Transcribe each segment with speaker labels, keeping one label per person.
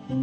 Speaker 1: I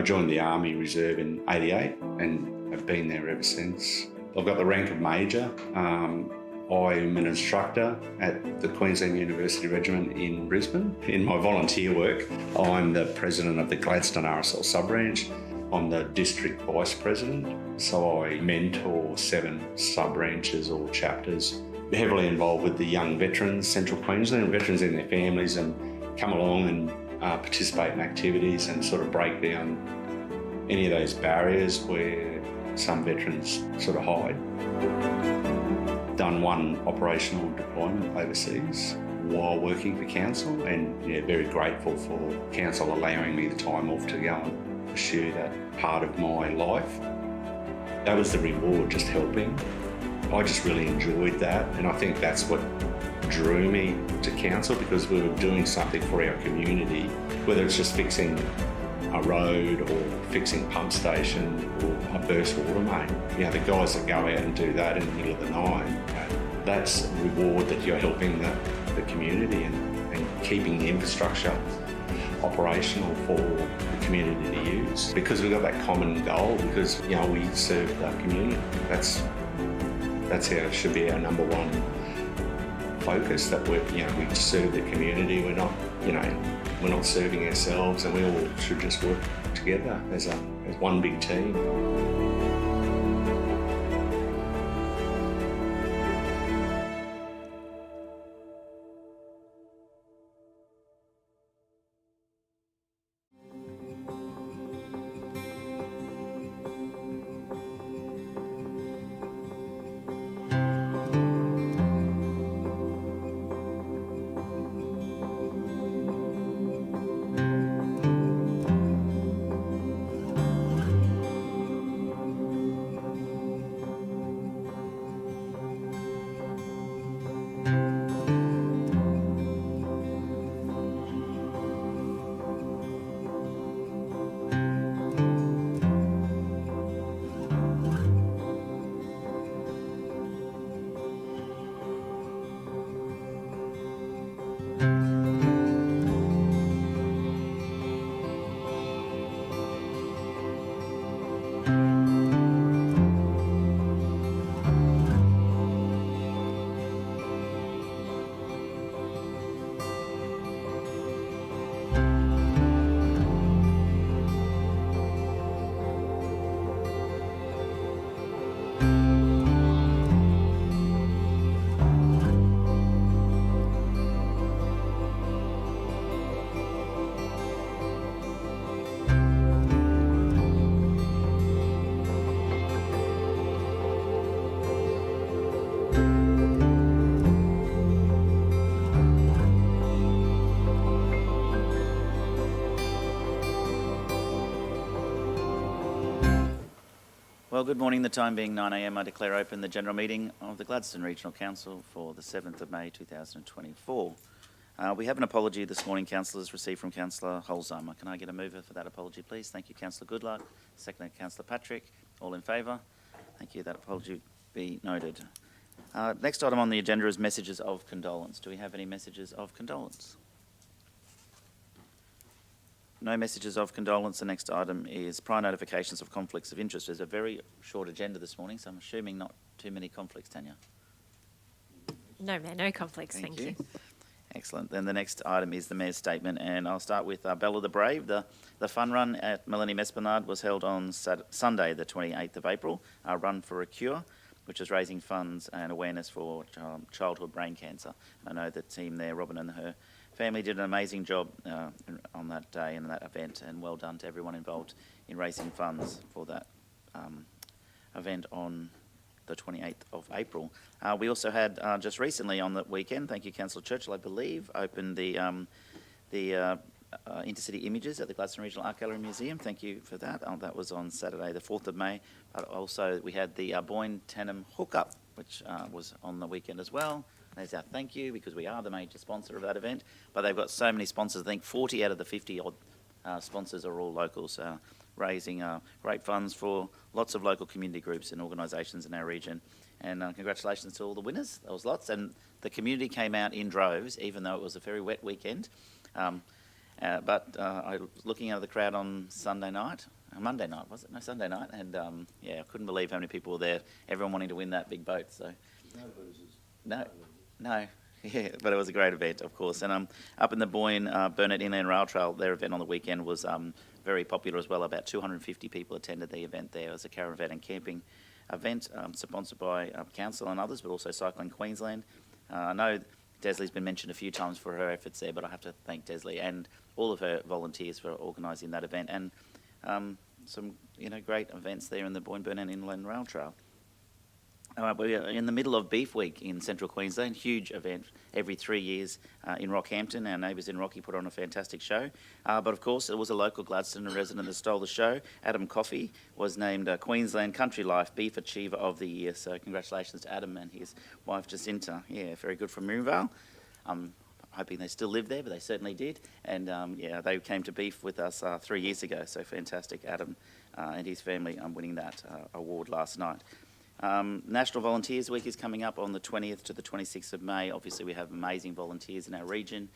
Speaker 1: joined the Army Reserve in '88 and have been there ever since. I've got the rank of Major. I'm an instructor at the Queensland University Regiment in Brisbane. In my volunteer work, I'm the president of the Gladstone RSL sub-branch. I'm the district vice president, so I mentor 7 sub-branches or chapters. Heavily involved with the young veterans, Central Queensland, veterans and their families, and come along and participate in activities and sort of break down any of those barriers where some veterans sort of hide. Done one operational deployment overseas while working for Council, and very grateful for Council allowing me the time off to go and pursue that part of my life. That was the reward, just helping. I just really enjoyed that, and I think that's what drew me to Council, because we were doing something for our community, whether it's just fixing a road or fixing pump station or a burst water main. The guys that go out and do that in the middle of the night, that's a reward that you're helping the community and keeping the infrastructure operational for the community to use, because we've got that common goal, because we serve the community. That's how it should be our number one focus, that we serve the community. We're not serving ourselves, and we all should just work together as one big team.
Speaker 2: Well, good morning. The time being 9 a.m, I declare open the general meeting of the Gladstone Regional Council for the 7th of May 2024. We have an apology this morning, councillors, received from Councillor Holzheimer. Can I get a mover for that apology, please? Thank you, Councillor Goodluck. Seconded, Councillor Patrick. All in favour? Thank you. That apology be noted. Next item on the agenda is messages of condolence. Do we have any messages of condolence? No messages of condolence. The next item is prior notifications of conflicts of interest. There's a very short agenda this morning, so I'm assuming not too many conflicts, Tanya.
Speaker 3: No, Mayor, no conflicts. Thank you.
Speaker 2: Excellent. Then the next item is the Mayor's statement, and I'll start with Bella the Brave. The fun run at Millennium Esplanade was held on Sunday, the 28th of April, Run for a Cure, which is raising funds and awareness for childhood brain cancer. I know the team there, Robin and her family, did an amazing job on that day and that event, and well done to everyone involved in raising funds for that event on the 28th of April. We also had just recently on the weekend, thank you Councillor Churchill, I believe, opened the intercity images at the Gladstone Regional Art Gallery Museum. Thank you for that. That was on Saturday the 4th of May. But also we had the Boyne Tanham Hookup, which was on the weekend as well. There's our thank you, because we are the major sponsor of that event. But they've got so many sponsors. I think 40 out of the 50 odd sponsors are all local. So raising great funds for lots of local community groups and organisations in our region. And congratulations to all the winners. There was lots, and the community came out in droves, even though it was a very wet weekend. But I was looking at the crowd on Monday night, was it? No, Sunday night, and I couldn't believe how many people were there. Everyone wanting to win that big boat. So
Speaker 4: No losers.
Speaker 2: no. Yeah, but it was a great event, of course. And up in the Boyne Burnett Inland Rail Trail, their event on the weekend was very popular as well. About 250 people attended the event there. It was a caravan and camping event sponsored by council and others, but also Cycling Queensland. I know Desley's been mentioned a few times for her efforts there, but I have to thank Desley and all of her volunteers for organising that event, and some great events there in the Boyne Burnett Inland Rail Trail. We're in the middle of Beef Week in Central Queensland, huge event every 3 years in Rockhampton. Our neighbours in Rocky put on a fantastic show. But of course, it was a local Gladstone resident that stole the show. Adam Coffey was named Queensland Country Life Beef Achiever of the Year. So congratulations to Adam and his wife Jacinta. Yeah, very good from Moonvale. I'm hoping they still live there, but they certainly did. And they came to Beef with us 3 years ago. So fantastic, Adam and his family winning that award last night. National Volunteers Week is coming up on the 20th to the 26th of May. Obviously, we have amazing volunteers in our region.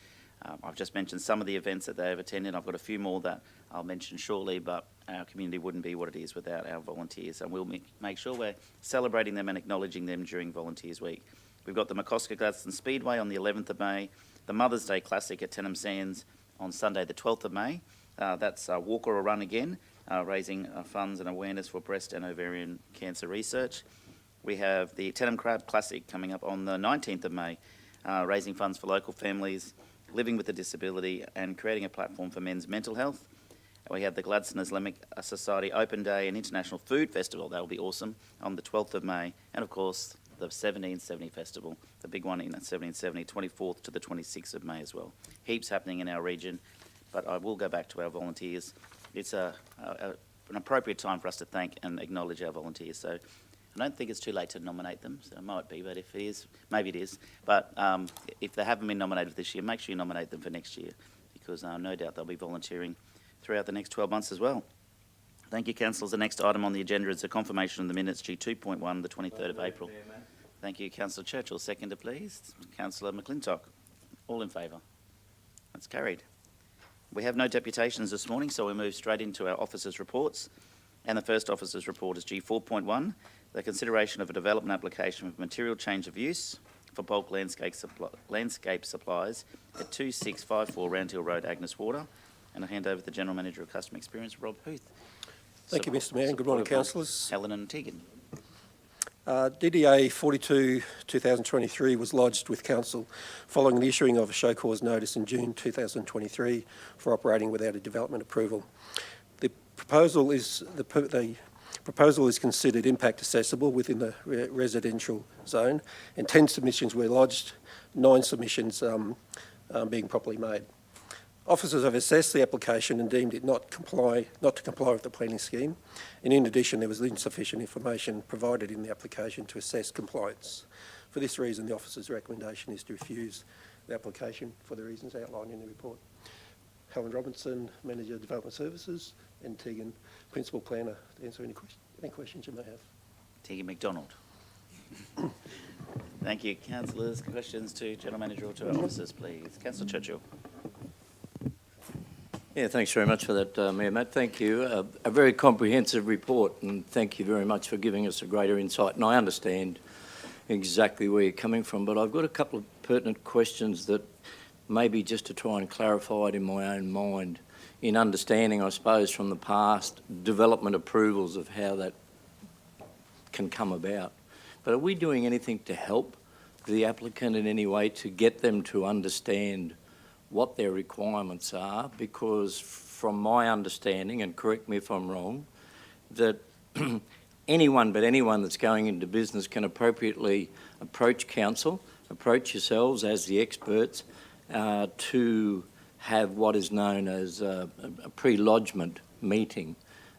Speaker 2: I've just mentioned some of the events that they have attended. I've got a few more that I'll mention shortly, but our community wouldn't be what it is without our volunteers, and we'll make sure we're celebrating them and acknowledging them during Volunteers Week. We've got the Macoska Gladstone Speedway on the 11th of May, the Mother's Day Classic at Tenham Sands on Sunday the 12th of May. That's Walk or a Run again, raising funds and awareness for breast and ovarian cancer research. We have the Tenham Crab Classic coming up on the 19th of May, raising funds for local families living with a disability and creating a platform for men's mental health. We have the Gladstone Islamic Society Open Day and International Food Festival. That will be awesome on the 12th of May. And of course, the 1770 Festival, the big one in 1770, 24th to the 26th of May as well. Heaps happening in our region, but I will go back to our volunteers. It's an appropriate time for us to thank and acknowledge our volunteers. So I don't think it's too late to nominate them. So it might be, but if it is, maybe it is. But if they haven't been nominated this year, make sure you nominate them for next year, because no doubt they'll be volunteering throughout the next 12 months as well. Thank you, councillors. The next item on the agenda is the confirmation of the minutes, G2.1, the 23rd of April. Thank you, Councillor Churchill. Seconder, please. Councillor McClintock. All in favour? That's carried. We have no deputations this morning, so we move straight into our officers' reports. And the first officers' report is G4.1, the consideration of a development application of material change of use for bulk landscape supplies at 2654 Roundhill Road, Agnes Water. And I hand over to the General Manager of Customer Experience, Rob Huth.
Speaker 5: Thank you, Mr Mayor, and good morning, councillors.
Speaker 2: Helen and Tegan.
Speaker 5: DDA 42/2023 was lodged with Council following the issuing of a show cause notice in June 2023 for operating without a development approval. The proposal is considered impact accessible within the residential zone, and 10 submissions were lodged, 9 submissions being properly made. Officers have assessed the application and deemed it not to comply with the planning scheme, and in addition there was insufficient information provided in the application to assess compliance. For this reason, the officer's recommendation is to refuse the application for the reasons outlined in the report. Helen Robinson, Manager of Development Services, and Tegan, Principal Planner, to answer any questions you may have.
Speaker 2: Tegan McDonald. Thank you, councillors. Questions to General Manager or to our officers, please. Councillor Churchill.
Speaker 4: Yeah, thanks very much for that, Mayor Matt. Thank you. A very comprehensive report, and thank you very much for giving us a greater insight. And I understand exactly where you're coming from, but I've got a couple of pertinent questions that maybe just to try and clarify it in my own mind, in understanding, I suppose, from the past development approvals of how that can come about. But are we doing anything to help the applicant in any way to get them to understand what their requirements are? Because from my understanding, and correct me if I'm wrong, that anyone that's going into business can appropriately approach council, approach yourselves as the experts, to have what is known as a pre-lodgement meeting,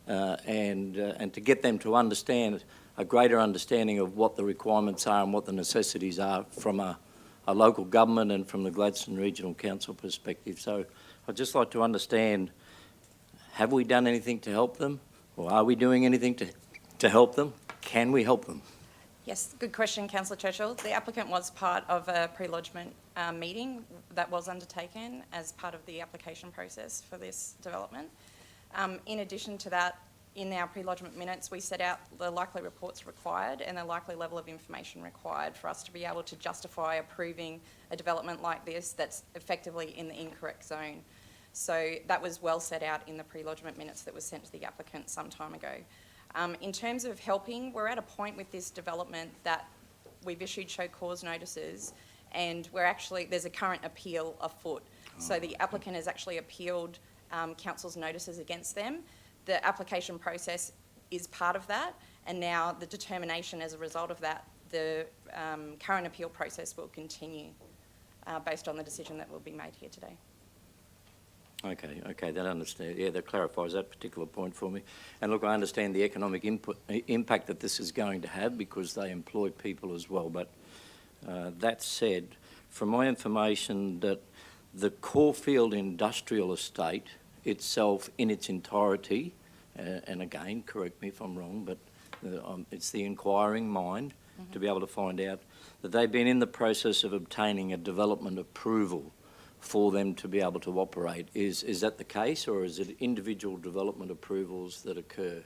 Speaker 4: and to get them to understand a greater understanding of what the requirements are and what the necessities are from a local government and from the Gladstone Regional Council perspective. So I'd just like to understand Have we done anything to help them? Or are we doing anything to help them? Can we help them?
Speaker 6: Yes, good question, Councillor Churchill. The applicant was part of a pre-lodgement meeting that was undertaken as part of the application process for this development. In addition to that, in our pre-lodgement minutes, we set out the likely reports required and the likely level of information required for us to be able to justify approving a development like this that's effectively in the incorrect zone. So that was well set out in the pre-lodgement minutes that was sent to the applicant some time ago. In terms of helping, we're at a point with this development that we've issued show cause notices and there's a current appeal afoot. So the applicant has actually appealed council's notices against them. The application process is part of that, and now the determination as a result of that, the current appeal process will continue based on the decision that will be made here today.
Speaker 4: Okay, that understand. Yeah, that clarifies that particular point for me. And look, I understand the economic impact that this is going to have because they employ people as well. But that said, from my information, that the Caulfield Industrial Estate itself in its entirety, and again, correct me if I'm wrong, but it's the inquiring mind to be able to find out that they've been in the process of obtaining a development approval for them to be able to operate. Is that the case, or is it individual development approvals that occur?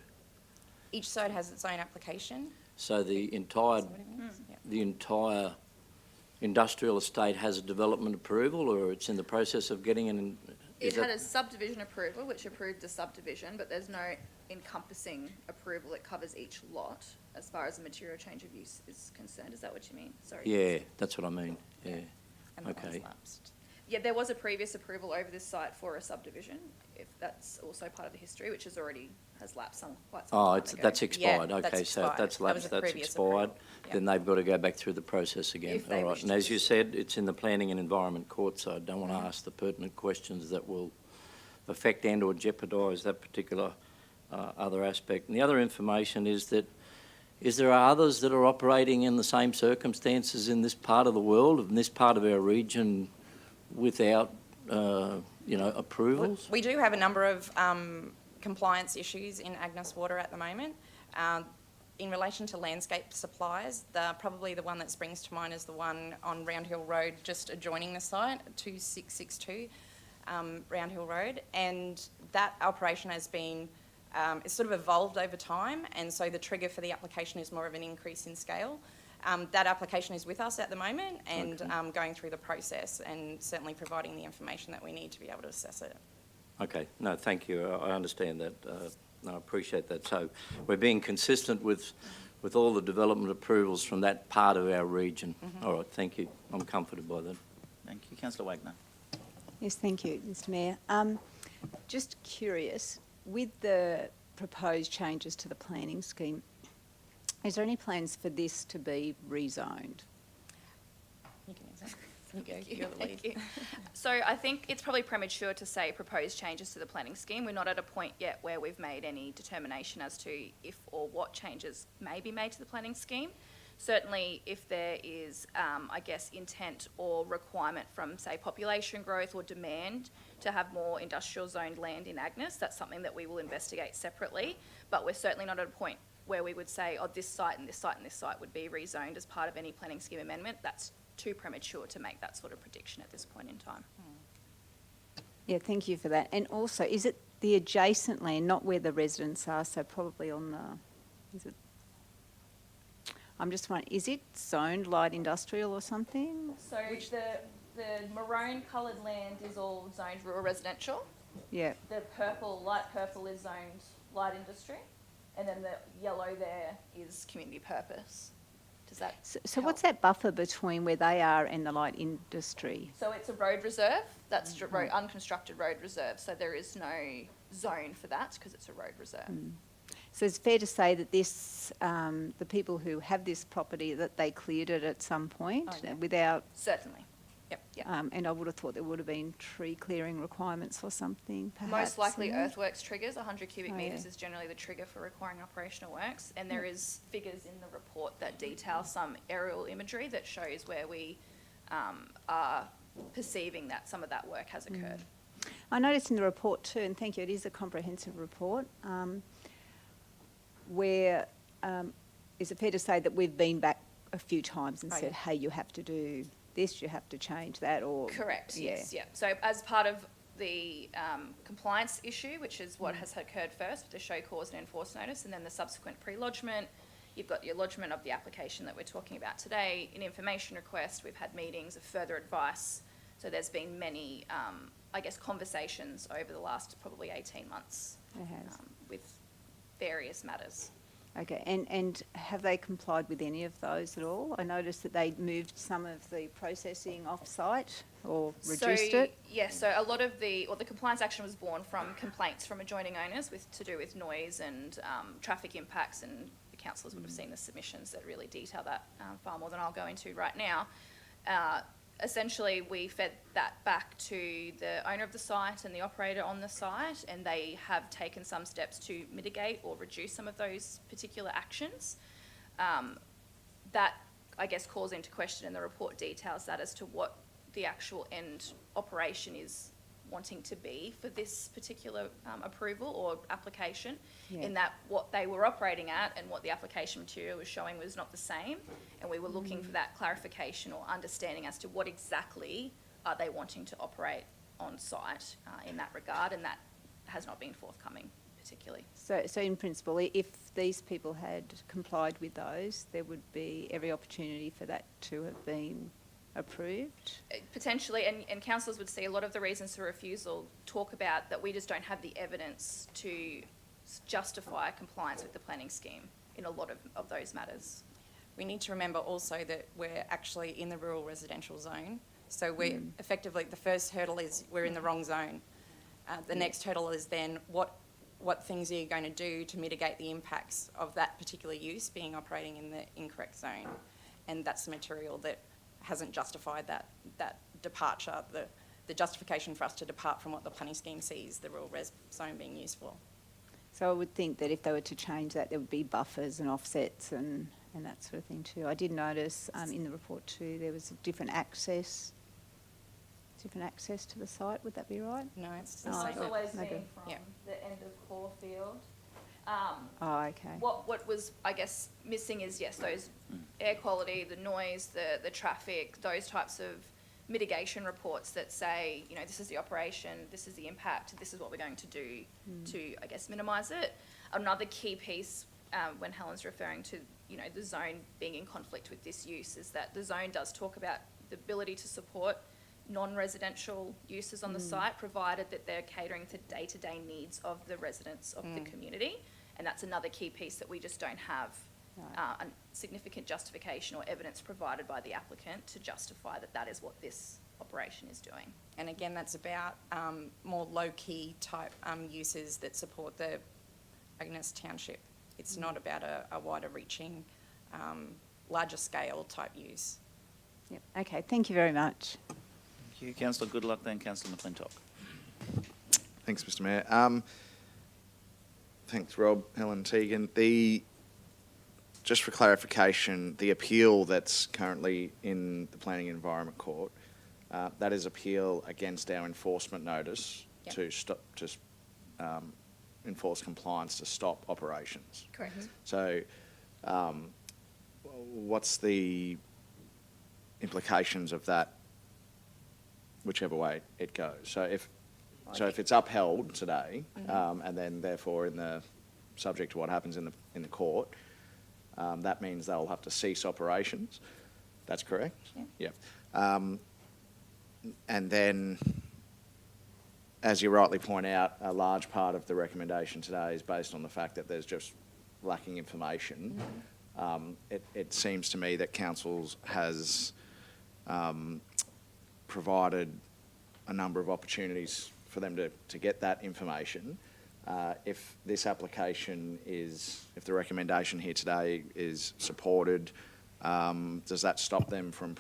Speaker 6: Each site has its own application.
Speaker 4: So the entire industrial estate has a development approval, or it's in the process of getting an...
Speaker 7: It had a subdivision approval, which approved the subdivision, but there's no encompassing approval that covers each lot as far as the material change of use is concerned. Is that what you mean? Sorry.
Speaker 4: Yeah, that's what I mean. Yeah.
Speaker 6: And that one's
Speaker 4: Okay.
Speaker 6: lapsed.
Speaker 7: Yeah, there was a previous approval over this site for a subdivision, if that's also part of the history, which has lapsed quite some time ago.
Speaker 4: That's expired.
Speaker 6: Yeah,
Speaker 4: okay,
Speaker 6: that's
Speaker 4: so
Speaker 6: expired.
Speaker 4: that's
Speaker 6: That was
Speaker 4: lapsed,
Speaker 6: a
Speaker 4: that's
Speaker 6: previous
Speaker 4: expired.
Speaker 6: approval. Yeah.
Speaker 4: Then they've got to go back through the process again.
Speaker 7: If they
Speaker 4: All right.
Speaker 7: wish
Speaker 4: And
Speaker 7: to.
Speaker 4: as you said, it's in the Planning and Environment Court, so I don't want to ask the pertinent questions that will affect and or jeopardise that particular other aspect. And the other information is that there are others that are operating in the same circumstances in this part of the world, in this part of our region, without approvals?
Speaker 6: We do have a number of compliance issues in Agnes Water at the moment. In relation to landscape supplies, probably the one that springs to mind is the one on Round Hill Road, just adjoining the site, 2662 Round Hill Road. And that operation has been, it's sort of evolved over time, and so the trigger for the application is more of an increase in scale. That application is with us at the moment and going through the process and certainly providing the information that we need to be able to assess it.
Speaker 4: Okay, no, thank you. I understand that. I appreciate that. So we're being consistent with all the development approvals from that part of our region. All right, thank you. I'm comforted by that.
Speaker 2: Thank you. Councillor Wagner.
Speaker 8: Yes, thank you, Mr Mayor. Just curious, with the proposed changes to the planning scheme, is there any plans for this to be rezoned?
Speaker 6: You can answer. You go.
Speaker 7: Thank you.
Speaker 6: You're the lead.
Speaker 7: Thank you. So I think it's probably premature to say proposed changes to the planning scheme. We're not at a point yet where we've made any determination as to if or what changes may be made to the planning scheme. Certainly if there is, intent or requirement from, say, population growth or demand to have more industrial zoned land in Agnes, that's something that we will investigate separately. But we're certainly not at a point where we would say, oh, this site and this site and this site would be rezoned as part of any planning scheme amendment. That's too premature to make that sort of prediction at this point in time.
Speaker 8: Yeah, thank you for that. And also, is it the adjacent land, not where the residents are, so probably on the, I'm just wondering, is it zoned light industrial or something?
Speaker 7: So the maroon coloured land is all zoned rural residential.
Speaker 8: Yeah.
Speaker 7: The light purple is zoned light industry. And then the yellow there is community purpose. Does that
Speaker 8: So what's that buffer between where they are and the light industry?
Speaker 7: So it's a road reserve. That's unconstructed road reserve. So there is no zone for that because it's a road reserve.
Speaker 8: So it's fair to say that this, the people who have this property, that they cleared it at some point without...
Speaker 7: Certainly. Yep.
Speaker 8: And I would have thought there would have been tree clearing requirements or something, perhaps.
Speaker 7: Most likely
Speaker 8: in there.
Speaker 7: earthworks triggers. 100 cubic metres
Speaker 8: yeah.
Speaker 7: is generally the trigger for requiring operational works. And there is figures in the report that detail some aerial imagery that shows where we are perceiving that some of that work has occurred.
Speaker 8: I noticed in the report too, and thank you, it is a comprehensive report, where is it fair to say that we've been back a few times and said, hey, you have to do this, you have to change that, or...
Speaker 7: Correct, yes, yeah. So as part of the compliance issue, which is what has occurred first, with the show cause and enforce notice, and then the subsequent pre-lodgement, you've got your lodgement of the application that we're talking about today, an information request, we've had meetings of further advice, so there's been many, I guess, conversations over the last probably 18 months with various matters.
Speaker 8: Okay, and have they complied with any of those at all? I noticed that they moved some of the processing off-site or reduced it.
Speaker 7: Yes, so a lot of the compliance action was born from complaints from adjoining owners to do with noise and traffic impacts, and the councillors would have seen the submissions that really detail that far more than I'll go into right now. Essentially, we fed that back to the owner of the site and the operator on the site, and they have taken some steps to mitigate or reduce some of those particular actions. That, I guess, calls into question, and the report details that as to what the actual end operation is wanting to be for this particular approval or application, in that what they were operating at and what the application material was showing was not the same, and we were looking for that clarification or understanding as to what exactly are they wanting to operate on site in that regard, and that has not been forthcoming particularly.
Speaker 8: So in principle, if these people had complied with those, there would be every opportunity for that to have been approved?
Speaker 7: Potentially, and councillors would see a lot of the reasons for refusal talk about that we just don't have the evidence to justify compliance with the planning scheme in a lot of those matters.
Speaker 6: We need to remember also that we're actually in the rural residential zone. So we're effectively, the first hurdle is we're in the wrong zone. The next hurdle is then what things are you going to do to mitigate the impacts of that particular use being operating in the incorrect zone? And that's the material that hasn't justified that departure, the justification for us to depart from what the planning scheme sees the rural res zone being used for.
Speaker 8: So I would think that if they were to change that, there would be buffers and offsets and that sort of thing too. I did notice in the report too there was a different access to the site. Would that be right?
Speaker 6: No, it's the
Speaker 7: It's
Speaker 6: same.
Speaker 7: always
Speaker 8: Maybe.
Speaker 7: been from the end of Caulfield.
Speaker 8: Oh, okay.
Speaker 7: What was, I guess, missing is, yes, those air quality, the noise, the traffic, those types of mitigation reports that say, you know, this is the operation, this is the impact, this is what we're going to do to, I guess, minimise it. Another key piece when Helen's referring to, you know, the zone being in conflict with this use is that the zone does talk about the ability to support non-residential uses on the site, provided that they're catering to day-to-day needs of the residents of the community. And that's another key piece that we just don't have a significant justification or evidence provided by the applicant to justify that that is what this operation is doing.
Speaker 6: And again, that's about more low-key type uses that support the Agnes Township. It's not about a wider reaching, larger scale type use.
Speaker 8: Yep. Okay, thank you very much.
Speaker 2: Thank you, Councillor Goodluck, then Councillor McClintock.
Speaker 9: Thanks, Mr Mayor. Thanks, Rob, Helen, Tegan. Just for clarification, the appeal that's currently in the Planning and Environment Court, that is appeal against our enforcement notice to stop, enforce compliance to stop operations.
Speaker 7: Correct.
Speaker 9: So, what's the implications of that, whichever way it goes? So if it's upheld today, and then therefore subject to what happens in the court, that means they'll have to cease operations. That's correct? Yeah. And then, as you rightly point out, a large part of the recommendation today is based on the fact that there's just lacking information. It seems to me that council has provided a number of opportunities for them to get that information. If this application if the recommendation here today is supported, does that stop them from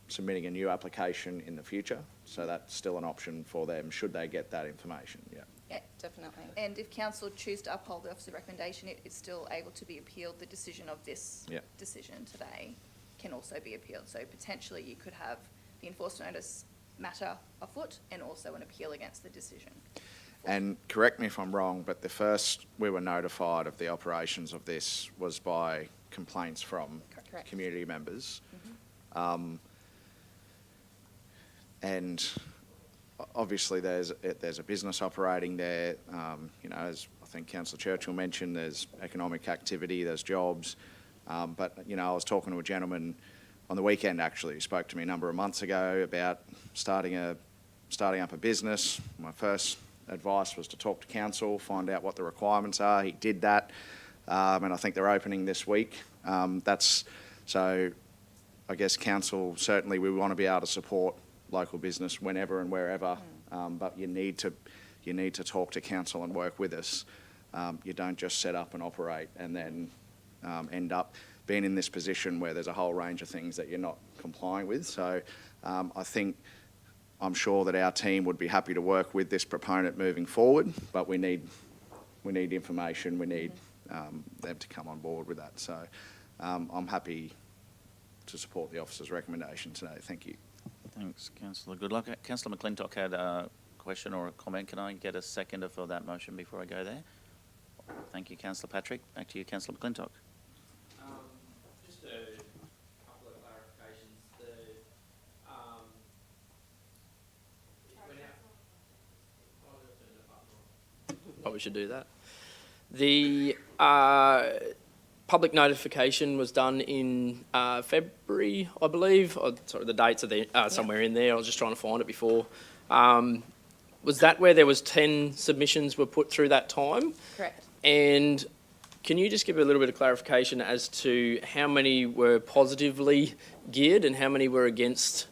Speaker 9: submitting a new application in the future? So that's still an option for them should they get that information.
Speaker 6: Yeah, definitely.
Speaker 7: And if council choose to uphold the officer's recommendation, it is still able to be appealed. The decision of this decision today can also be appealed. So potentially you could have the enforcement notice matter afoot and also an appeal against the decision.
Speaker 9: And correct me if I'm wrong, but the first we were notified of the operations of this was by complaints from
Speaker 7: Correct.
Speaker 9: community members. And obviously there's a business operating there. You know, as I think Councillor Churchill mentioned, there's economic activity, there's jobs. But, you know, I was talking to a gentleman on the weekend actually, who spoke to me a number of months ago about starting up a business. My first advice was to talk to council, find out what the requirements are. He did that, and I think they're opening this week. So I guess council, certainly we want to be able to support local business whenever and wherever, but you need to talk to council and work with us. You don't just set up and operate and then end up being in this position where there's a whole range of things that you're not complying with. So I'm sure that our team would be happy to work with this proponent moving forward, but we need information, we need them to come on board with that. So I'm happy to support the officer's recommendation today. Thank you.
Speaker 2: Thanks, Councillor Goodluck. Councillor McClintock had a question or a comment. Can I get a seconder for that motion before I go there? Thank you, Councillor Patrick. Back to you, Councillor McClintock.
Speaker 10: Just a couple of clarifications. Probably should do that. The public notification was done in February, I believe. Sorry, the dates are there, somewhere in there. I was just trying to find it before. Was that where there was 10 submissions were put through that time?
Speaker 7: Correct.
Speaker 10: And can you just give a little bit of clarification as to how many were positively geared and how many were against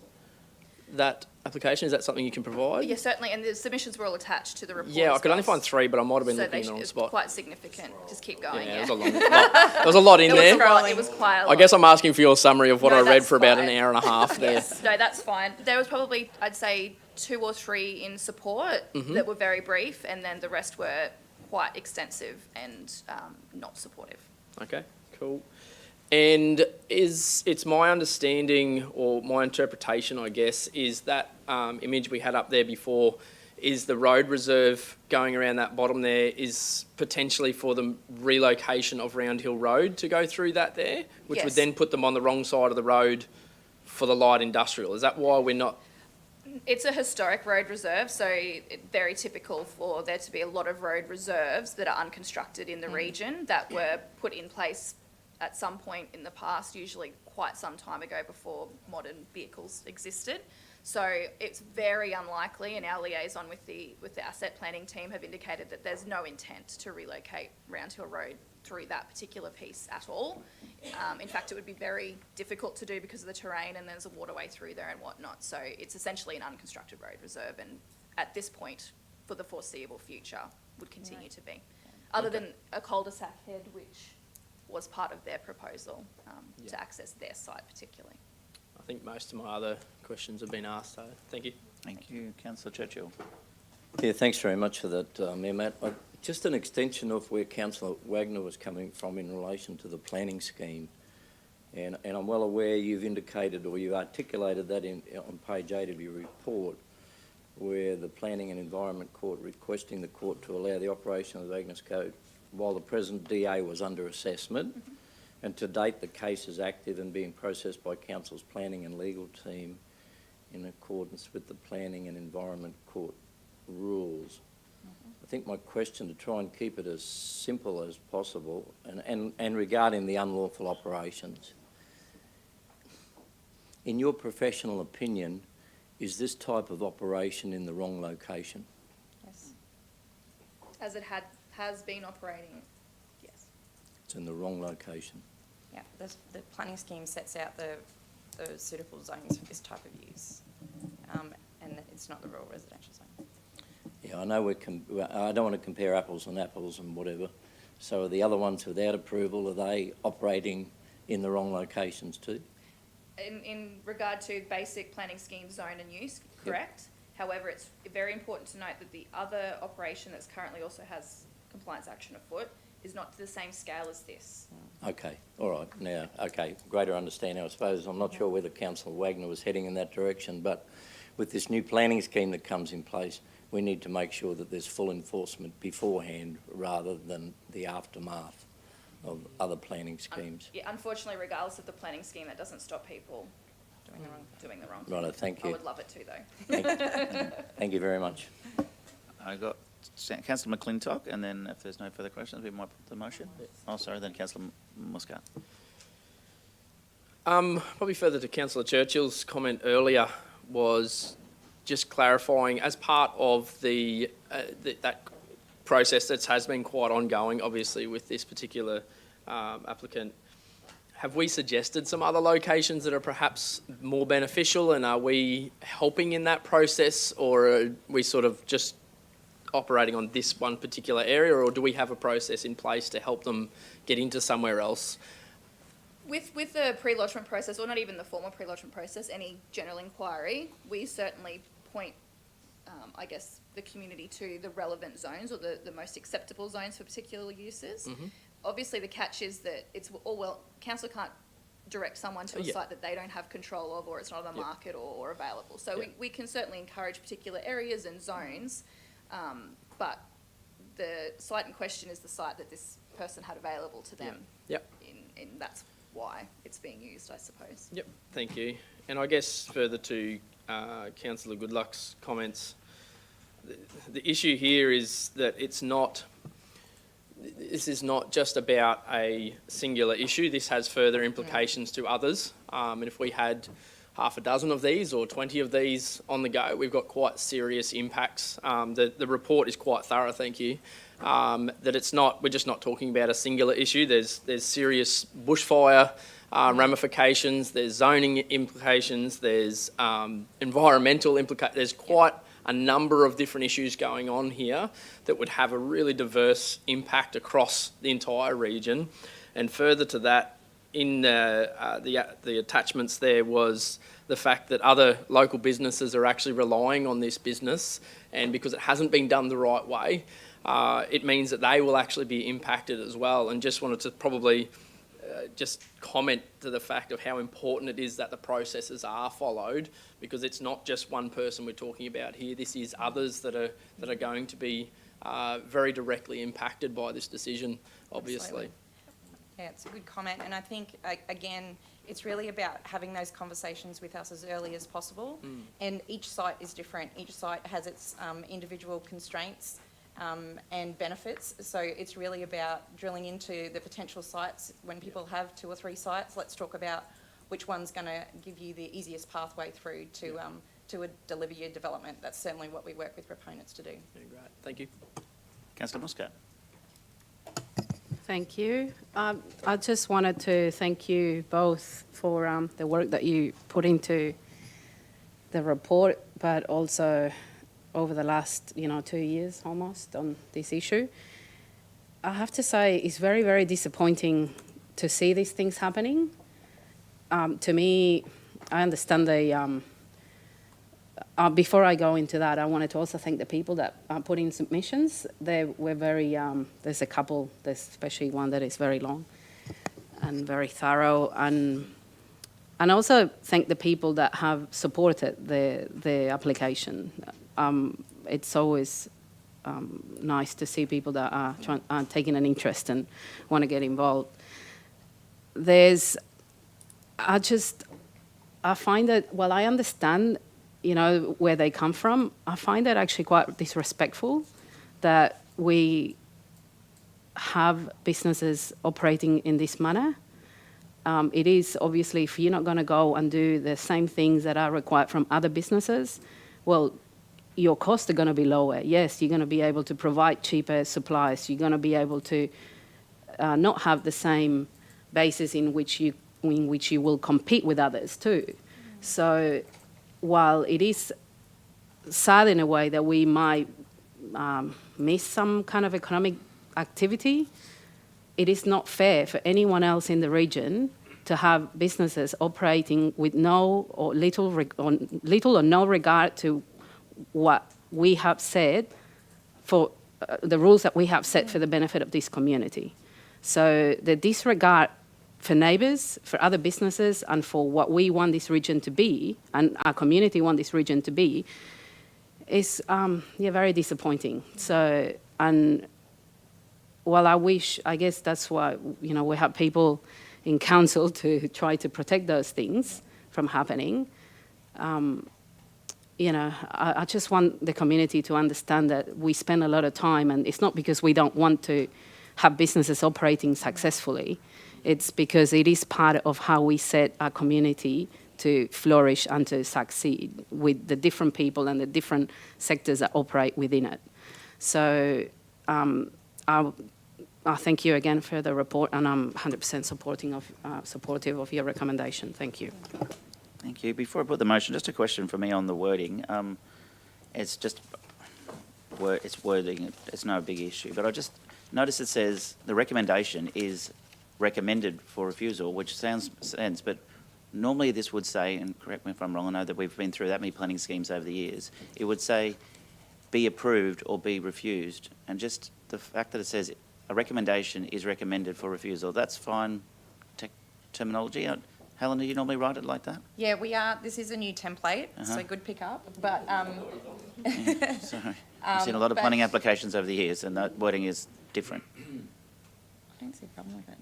Speaker 10: that application? Is that something you can provide?
Speaker 7: Yes, certainly, and the submissions were all attached to the report.
Speaker 10: Yeah, I
Speaker 7: as
Speaker 10: could only
Speaker 7: well.
Speaker 10: find 3, but I might have been
Speaker 7: So
Speaker 10: looking on the spot.
Speaker 7: quite significant. Just keep going.
Speaker 10: Yeah,
Speaker 7: Yeah,
Speaker 10: there was a lot in there.
Speaker 7: It was quite a lot.
Speaker 10: I guess I'm asking for your summary of what
Speaker 7: No,
Speaker 10: I read
Speaker 7: that's
Speaker 10: for about
Speaker 7: fine.
Speaker 10: an hour and a half there.
Speaker 7: Yes, no, that's fine. There was probably, I'd say, 2 or 3 in support that were very brief, and then the rest were quite extensive and not supportive.
Speaker 10: Okay, cool. And it's my understanding, or my interpretation, I guess, is that image we had up there before is the road reserve going around that bottom there is potentially for the relocation of Round Hill Road to go through that there, which would
Speaker 7: Yes.
Speaker 10: then put them on the wrong side of the road for the light industrial. Is that why we're not?
Speaker 7: It's a historic road reserve, so very typical for there to be a lot of road reserves that are unconstructed in the region that were put in place at some point in the past, usually quite some time ago before modern vehicles existed. So it's very unlikely, and our liaison with the asset planning team have indicated that there's no intent to relocate Round Hill Road through that particular piece at all. In fact, it would be very difficult to do because of the terrain, and there's a waterway through there and whatnot. So it's essentially an unconstructed road reserve, and at this point, for the foreseeable future, would continue to be. Other than a cul-de-sac head, which was part of their proposal to access their site particularly.
Speaker 10: I think most of my other questions have been asked, so thank you.
Speaker 2: Thank you, Councillor Churchill.
Speaker 4: Yeah, thanks very much for that, Mayor Matt. Just an extension of where Councillor Wagner was coming from in relation to the planning scheme. And I'm well aware you've indicated, or you articulated that on page 8 of your report, where the Planning and Environment Court requesting the court to allow the operation of the Agnes Code while the present DA was under assessment. And to date, the case is active and being processed by Council's planning and legal team in accordance with the Planning and Environment Court rules. I think my question, to try and keep it as simple as possible, and regarding the unlawful operations, in your professional opinion, is this type of operation in the wrong location?
Speaker 7: Yes. As it has been operating, yes.
Speaker 4: It's in the wrong location.
Speaker 6: Yeah, the planning scheme sets out the suitable zones for this type of use, and it's not the rural residential zone.
Speaker 4: Yeah, I know I don't want to compare apples and apples and whatever. So are the other ones without approval, are they operating in the wrong locations too?
Speaker 7: In regard to basic planning scheme zone and use, correct. However, it's very important to note that the other operation that's currently also has compliance action afoot is not to the same scale as this.
Speaker 4: Okay, all right, now, okay, greater understanding, I suppose. I'm not sure whether Councillor Wagner was heading in that direction, but with this new planning scheme that comes in place, we need to make sure that there's full enforcement beforehand rather than the aftermath of other planning schemes.
Speaker 7: Yeah, unfortunately, regardless of the planning scheme, that doesn't stop people doing the wrong thing.
Speaker 4: Right, thank you.
Speaker 7: I would love it too, though.
Speaker 4: Thank you very much.
Speaker 2: I got Councillor McClintock, and then if there's no further questions, we might put the motion. Oh, sorry, then Councillor Muscat.
Speaker 10: Probably further to Councillor Churchill's comment earlier was just clarifying, as part of that process that has been quite ongoing, obviously, with this particular applicant, have we suggested some other locations that are perhaps more beneficial, and are we helping in that process, or are we sort of just operating on this one particular area, or do we have a process in place to help them get into somewhere else?
Speaker 7: With the pre-lodgement process, or not even the formal pre-lodgement process, any general inquiry, we certainly point, I guess, the community to the relevant zones or the most acceptable zones for particular uses.
Speaker 10: Mm-hmm.
Speaker 7: Obviously, the catch is that it's all well, council can't direct someone to a site that they don't have control of, or it's not on the market or available. So we can certainly encourage particular areas and zones, but the site in question is the site that this person had available to them.
Speaker 10: Yep.
Speaker 7: And that's why it's being used, I suppose.
Speaker 10: Yep, thank you. And I guess further to Councillor Goodluck's comments, the issue here is that this is not just about a singular issue. This has further implications to others. And if we had half a dozen of these or 20 of these on the go, we've got quite serious impacts. The report is quite thorough, thank you. That we're just not talking about a singular issue. There's serious bushfire ramifications, there's zoning implications, there's environmental implications. There's quite a number of different issues going on here that would have a really diverse impact across the entire region. And further to that, in the attachments there was the fact that other local businesses are actually relying on this business, and because it hasn't been done the right way, it means that they will actually be impacted as well. And just wanted to probably just comment to the fact of how important it is that the processes are followed, because it's not just one person we're talking about here. This is others that are going to be very directly impacted by this decision, obviously.
Speaker 6: Absolutely. Yeah, it's a good comment, and I think, again, it's really about having those conversations with us as early as possible, and each site is different. Each site has its individual constraints and benefits, so it's really about drilling into the potential sites. When people have 2 or 3 sites, let's talk about which one's going to give you the easiest pathway through to deliver your development. That's certainly what we work with proponents to do.
Speaker 10: Yeah, great. Thank you.
Speaker 2: Councillor Muscat.
Speaker 11: Thank you. I just wanted to thank you both for the work that you put into the report, but also over the last 2 years almost on this issue. I have to say it's very, very disappointing to see these things happening. To me, I understand before I go into that, I wanted to also thank the people that put in submissions. They were very, there's a couple, there's especially one that is very long and very thorough. And also thank the people that have supported the application. It's always nice to see people that are taking an interest and want to get involved. I find that, while I understand where they come from, I find that actually quite disrespectful that we have businesses operating in this manner. It is obviously, if you're not going to go and do the same things that are required from other businesses, well, your costs are going to be lower. Yes, you're going to be able to provide cheaper supplies. You're going to be able to not have the same basis in which you will compete with others too. So while it is sad in a way that we might miss some kind of economic activity, it is not fair for anyone else in the region to have businesses operating with little or no regard to what we have said for the rules that we have set for the benefit of this community. So the disregard for neighbours, for other businesses, and for what we want this region to be, and our community want this region to be, is very disappointing. So, and while I guess that's why, we have people in council to try to protect those things from happening. I just want the community to understand that we spend a lot of time, and it's not because we don't want to have businesses operating successfully. It's because it is part of how we set our community to flourish and to succeed with the different people and the different sectors that operate within it. So I thank you again for the report, and I'm 100% supportive of your recommendation. Thank you.
Speaker 2: Thank you. Before I put the motion, just a question for me on the wording. It's just it's wording. It's no big issue, but I just noticed it says the recommendation is recommended for refusal, which sounds sense, but normally this would say, and correct me if I'm wrong, I know that we've been through that many planning schemes over the years, it would say be approved or be refused, and just the fact that it says a recommendation is recommended for refusal, that's fine terminology. Helen, do you normally write it like that?
Speaker 6: Yeah, we are. This is a new template, so good pick up. But
Speaker 2: Yeah, sorry. I've seen a lot of planning applications over the years, and that wording is different.
Speaker 6: I don't see a problem with it.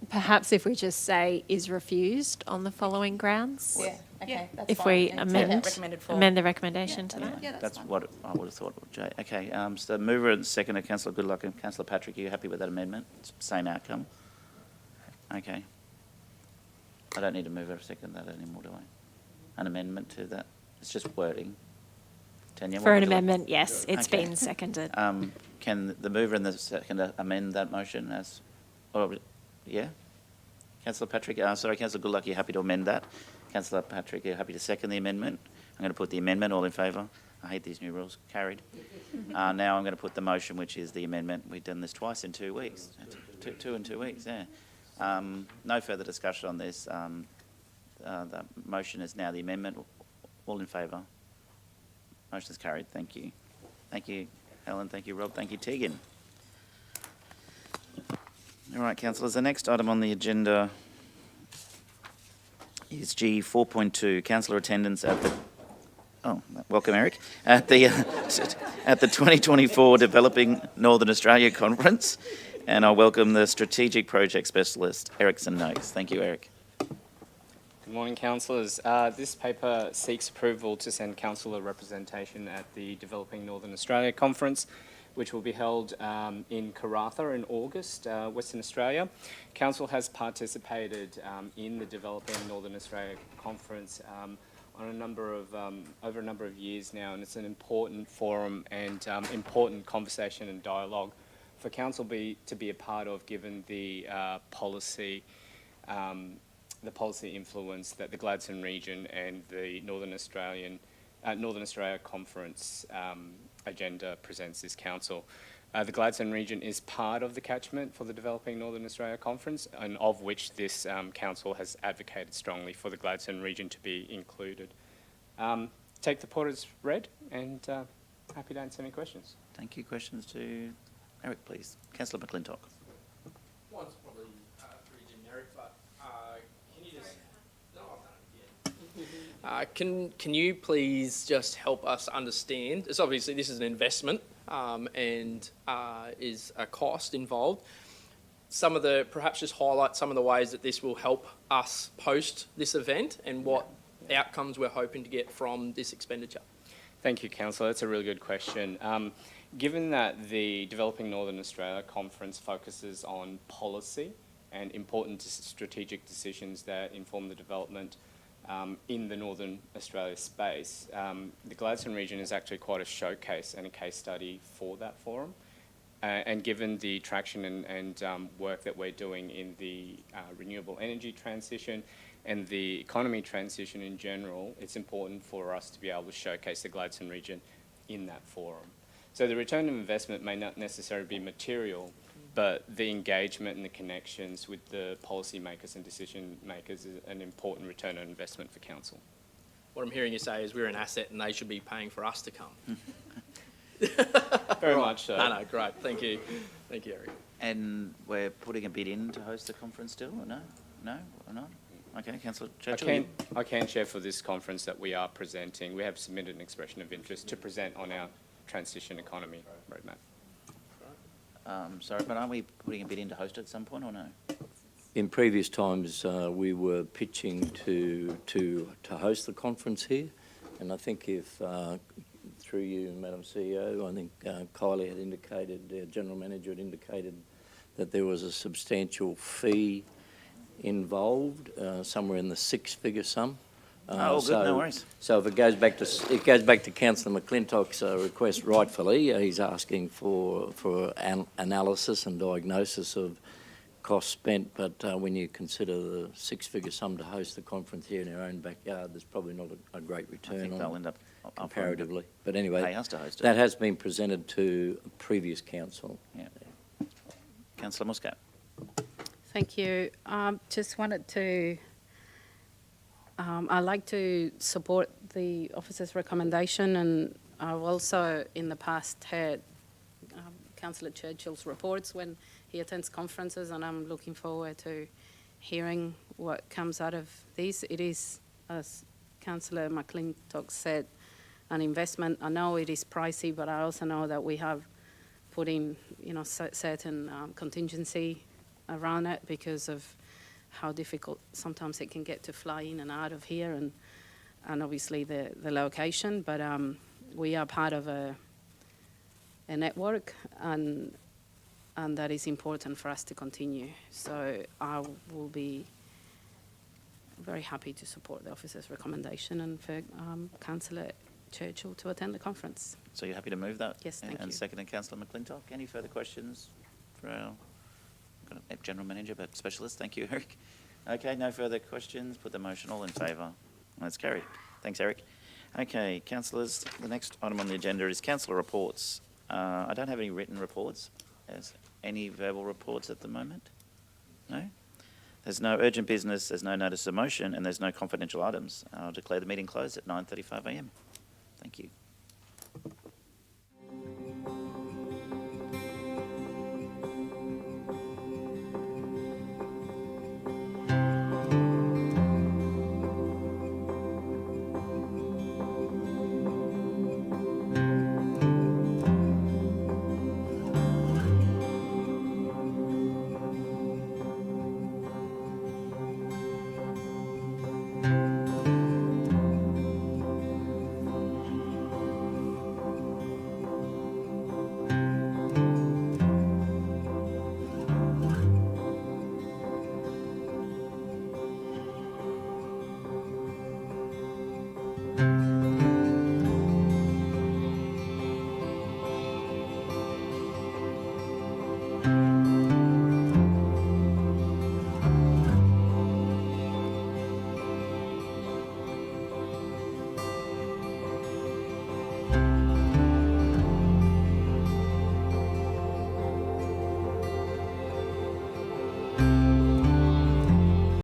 Speaker 3: Perhaps if we just say is refused on the following grounds.
Speaker 6: Yeah. Okay. That's
Speaker 3: If
Speaker 6: fine.
Speaker 3: we
Speaker 6: And take that
Speaker 3: amend
Speaker 6: recommended for.
Speaker 3: the recommendation to
Speaker 2: Yeah,
Speaker 3: that.
Speaker 6: Yeah,
Speaker 2: that's
Speaker 6: fine.
Speaker 2: what I would have thought. Jay. Okay, so mover and seconder, Councillor Goodluck and Councillor Patrick, are you happy with that amendment? Same outcome? Okay. I don't need to move or second that anymore, do I? An amendment to that? It's just wording. Tanya,
Speaker 3: For
Speaker 2: what
Speaker 3: an
Speaker 2: would you like?
Speaker 3: amendment, yes, it's
Speaker 2: Okay.
Speaker 3: been seconded.
Speaker 2: Can the mover and the seconder amend that motion as, or, yeah? Councillor Patrick, sorry, Councillor Goodluck, you happy to amend that? Councillor Patrick, you're happy to second the amendment? I'm going to put the amendment, all in favour? I hate these new rules. Carried. Now I'm going to put the motion, which is the amendment. We've done this twice in 2 weeks. Two in 2 weeks, yeah. No further discussion on this. The motion is now the amendment. All in favour? Motion is carried. Thank you. Thank you, Helen. Thank you, Rob. Thank you, Tegan. All right, councillors. The next item on the agenda is G 4.2, councillor attendance at the. Oh, welcome, Eric. At the 2024 Developing Northern Australia Conference, and I welcome the Strategic Project Specialist, Erickson Noakes. Thank you, Eric.
Speaker 12: Good morning, councillors. This paper seeks approval to send councillor representation at the Developing Northern Australia Conference, which will be held in Karratha in August, Western Australia. Council has participated in the Developing Northern Australia Conference on a number of over a number of years now, and it's an important forum and important conversation and dialogue for council to be a part of, given the policy influence that the Gladstone region and the Northern Australia Conference agenda presents this council. The Gladstone region is part of the catchment for the Developing Northern Australia Conference, and of which this council has advocated strongly for the Gladstone region to be included. Take the report as read, and happy to answer any questions.
Speaker 2: Thank you. Questions to Eric, please. Councillor McClintock.
Speaker 10: One's probably pretty generic, but can you just... No, I've done it again. Can you please just help us understand, it's obviously this is an investment and is a cost involved. Perhaps just highlight some of the ways that this will help us post this event and what outcomes we're hoping to get from this expenditure.
Speaker 12: Thank you, Councillor. That's a really good question. Given that the Developing Northern Australia Conference focuses on policy and important strategic decisions that inform the development in the Northern Australia space, the Gladstone region is actually quite a showcase and a case study for that forum. And given the traction and work that we're doing in the renewable energy transition and the economy transition in general, it's important for us to be able to showcase the Gladstone region in that forum. So the return of investment may not necessarily be material, but the engagement and the connections with the policymakers and decision makers is an important return on investment for council.
Speaker 10: What I'm hearing you say is we're an asset and they should be paying for us to come.
Speaker 12: Very much so.
Speaker 10: No, great. Thank you. Thank you, Eric.
Speaker 2: And we're putting a bid in to host the conference still, or no? No, or not? Okay, Councillor Churchill.
Speaker 12: I can share for this conference that we are presenting. We have submitted an expression of interest to present on our transition economy roadmap.
Speaker 2: Sorry, but aren't we putting a bid in to host it at some point, or no?
Speaker 4: In previous times, we were pitching to host the conference here, and I think if, through you, Madam CEO, I think Kylie had indicated, the General Manager had indicated that there was a substantial fee involved, somewhere in the six-figure sum.
Speaker 2: Oh, good, no worries.
Speaker 4: So if it goes back to Councillor McClintock's request, rightfully, he's asking for analysis and diagnosis of costs spent. But when you consider the six-figure sum to host the conference here in our own backyard, there's probably not a great return.
Speaker 2: I think they'll end up
Speaker 4: comparatively. But anyway,
Speaker 2: pay us to host it.
Speaker 4: that has been presented to a previous council.
Speaker 2: Yeah. Councillor Muscat.
Speaker 11: Thank you. Just wanted to, I'd like to support the officer's recommendation, and I've also in the past heard Councillor Churchill's reports when he attends conferences, and I'm looking forward to hearing what comes out of these. It is, as Councillor McClintock said, an investment. I know it is pricey, but I also know that we have put in, certain contingency around it because of how difficult sometimes it can get to fly in and out of here, and obviously the location. But we are part of a network, and that is important for us to continue. So I will be very happy to support the officer's recommendation and for Councillor Churchill to attend the conference.
Speaker 2: So you're happy to move that?
Speaker 11: Yes, thank you.
Speaker 2: And second, Councillor McClintock. Any further questions for our General Manager, but specialist? Thank you, Eric. Okay, no further questions. Put the motion. All in favour? That's carried. Thanks, Eric. Okay, councillors, the next item on the agenda is councillor reports. I don't have any written reports. Is any verbal reports at the moment? No? There's no urgent business, there's no notice of motion, and there's no confidential items. I'll declare the meeting closed at 9:35 a.m. Thank you.